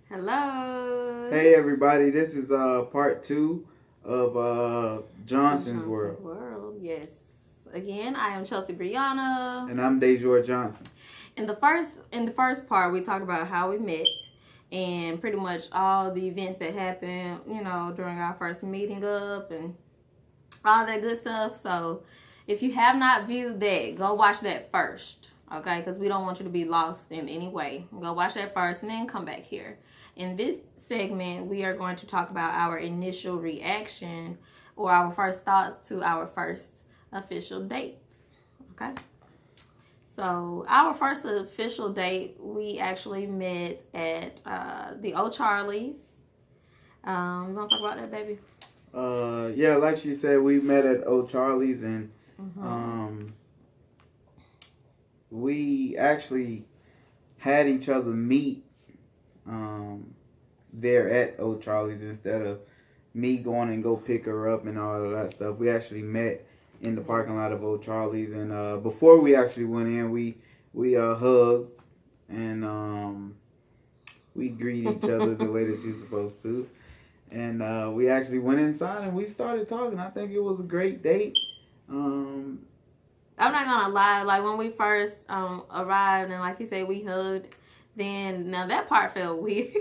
Hello. Hey everybody, this is part 2 of Johnson's World. Yes. Again, I am Chelsea Brianna. And I'm Dejor Johnson. In the first part, we talked about how we met and pretty much all the events that happened, during our first meeting up and all that good stuff. So if you have not viewed that, go watch that first, okay? Because we don't want you to be lost in any way. Go watch that first and then come back here. In this segment, we are going to talk about our initial reaction or our first thoughts to our first official date, okay? So our first official date, we actually met at the O'Charlie's. You want to talk about that, baby? Yeah, like she said, we met at O'Charlie's and we actually had each other meet there at O'Charlie's instead of me going and go pick her up and all of that stuff. We actually met in the parking lot of O'Charlie's, and before we actually went in, we hugged and we greet each other the way that you're supposed to. And we actually went inside and we started talking. I think it was a great date. I'm not gonna lie, like when we first arrived and like you said we hugged, then now that part felt weird.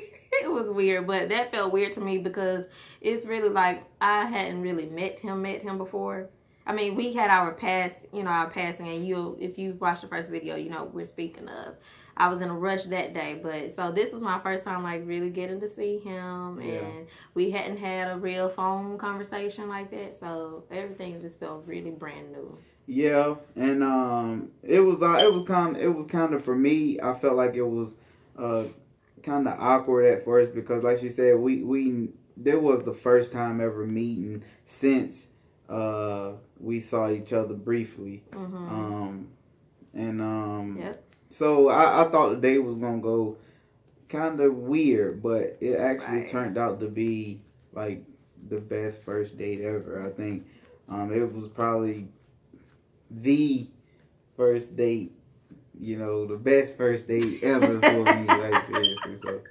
It was weird, but that felt weird to me because it's really like I hadn't really met him before. I mean, we had our passing, and if you watched the first video, we're speaking of. I was in a rush that day, but so this was my first time like really getting to see him, and we hadn't had a real phone conversation like that, so everything just felt really brand new. Yeah, and it was kind of for me. I felt like it was kind of awkward at first because, like she said, we there was the first time ever meeting since we saw each other briefly. Yep. So I thought the day was gonna go kind of weird, but it actually turned out to be like the best first date ever. I think it was probably the first date, the best first date ever for me. Like seriously, so.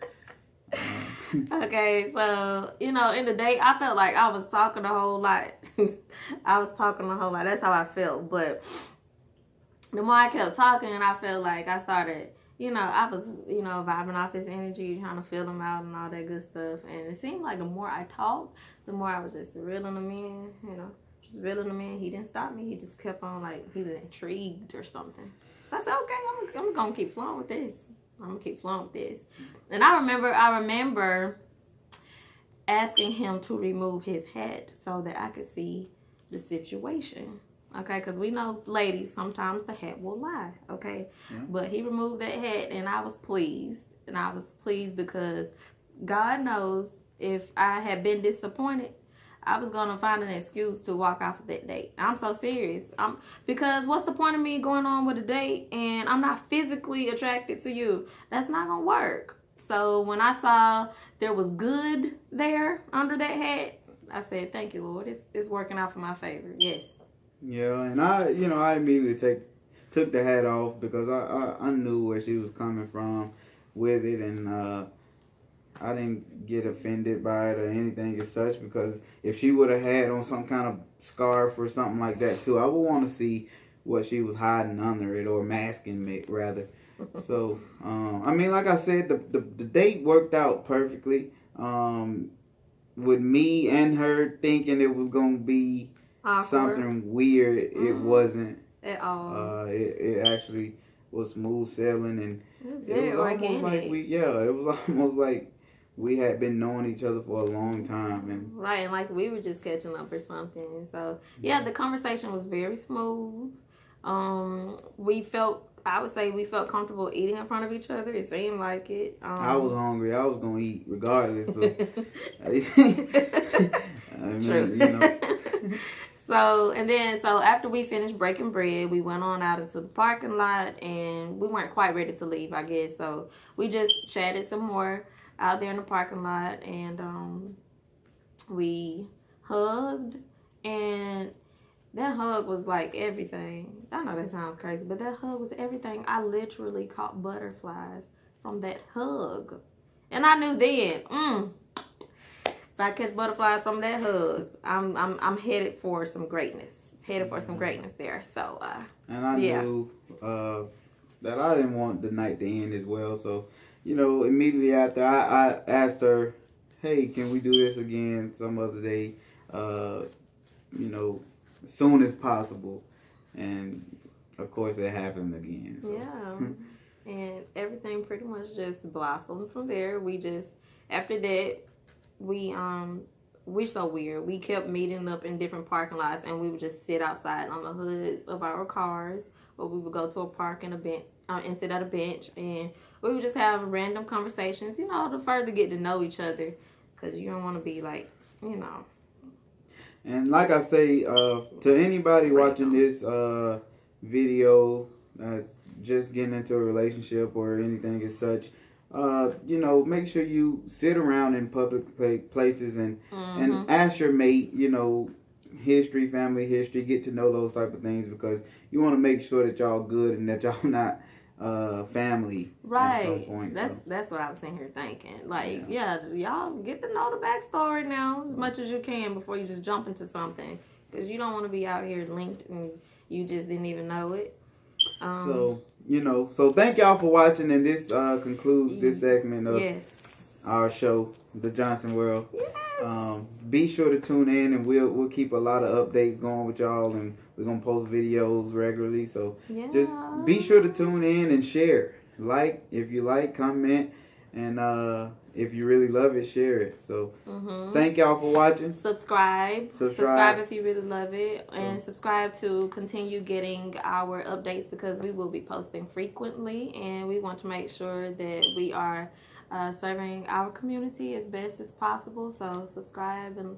Okay, so in the day, I felt like I was talking a whole lot. That's how I felt. But the more I kept talking, I felt like I started, I was, vibing off his energy, trying to feel him out and all that good stuff. And it seemed like the more I talked, the more I was just reeling him in, just reeling him in. He didn't stop me. He just kept on like he was intrigued or something. So I said, okay, I'm gonna keep flowing with this. And I remember asking him to remove his hat so that I could see the situation. Okay, because we know, ladies, sometimes the hat will lie. Okay, but he removed that hat, and I was pleased. And I was pleased because God knows if I had been disappointed, I was gonna find an excuse to walk off of that date. I'm so serious. Because what's the point of me going on with a date and I'm not physically attracted to you? That's not gonna work. So when I saw there was good there under that hat, I said, "Thank you, Lord. It's working out for my favor." Yes. Yeah, and I immediately took the hat off because I knew where she was coming from with it, and I didn't get offended by it or anything as such, because if she would have had on some kind of scarf or something like that too, I would want to see what she was hiding under it, or masking it rather. So, I mean, like I said, the date worked out perfectly. With me and her thinking it was going to be awkward, something weird, it wasn't. At all. It actually was smooth sailing, and it was very organic. It was almost like we had been knowing each other for a long time, and like we were just catching up or something. So yeah, the conversation was very smooth. I would say we felt comfortable eating in front of each other. It seemed like it. I was hungry. I was gonna eat regardless. So, I mean, So after we finished breaking bread, we went on out into the parking lot, and we weren't quite ready to leave, I guess. So we just chatted some more out there in the parking lot, and we hugged, and that hug was like everything. I know that sounds crazy, but that hug was everything. I literally caught butterflies from that hug. And I knew then, if I catch butterflies from that hug, I'm headed for some greatness. Headed for some greatness there. So and I knew that I didn't want the night to end as well. So, you know, immediately after I asked her, hey, can we do this again some other day? You know, as soon as possible. And of course it happened again. So. Yeah. And everything pretty much just blossomed from there. We just, after that, we're so weird. We kept meeting up in different parking lots, and we would just sit outside on the hoods of our cars, or we would go to a park and and sit at a bench, and we would just have random conversations, you know, to further get to know each other, because you don't want to be like, you know. And like I say, to anybody watching this video that's just getting into a relationship or anything as such, you know, make sure you sit around in public places and ask your mate, you know, history, family history, get to know those type of things, because you want to make sure that y'all good and that y'all not family right. at some point. That's what I was sitting here thinking. Like, yeah, y'all get to know the backstory now as much as you can before you just jump into something, because you don't want to be out here linked and you just didn't even know it. So, you know, so thank y'all for watching, and this concludes this segment of our show, The Johnson World. Yes. Be sure to tune in, and we'll keep a lot of updates going with y'all, and we're gonna post videos regularly. So just be sure to tune in and share. Like if you like, comment, and if you really love it, share it. So thank y'all for watching. Subscribe if you really love it, and subscribe to continue getting our updates, because we will be posting frequently, and we want to make sure that we are serving our community as best as possible. So subscribe and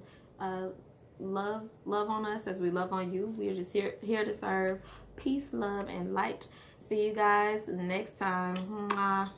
love on us as we love on you. We are just here to serve. Peace, love, and light. See you guys next time. Mwah.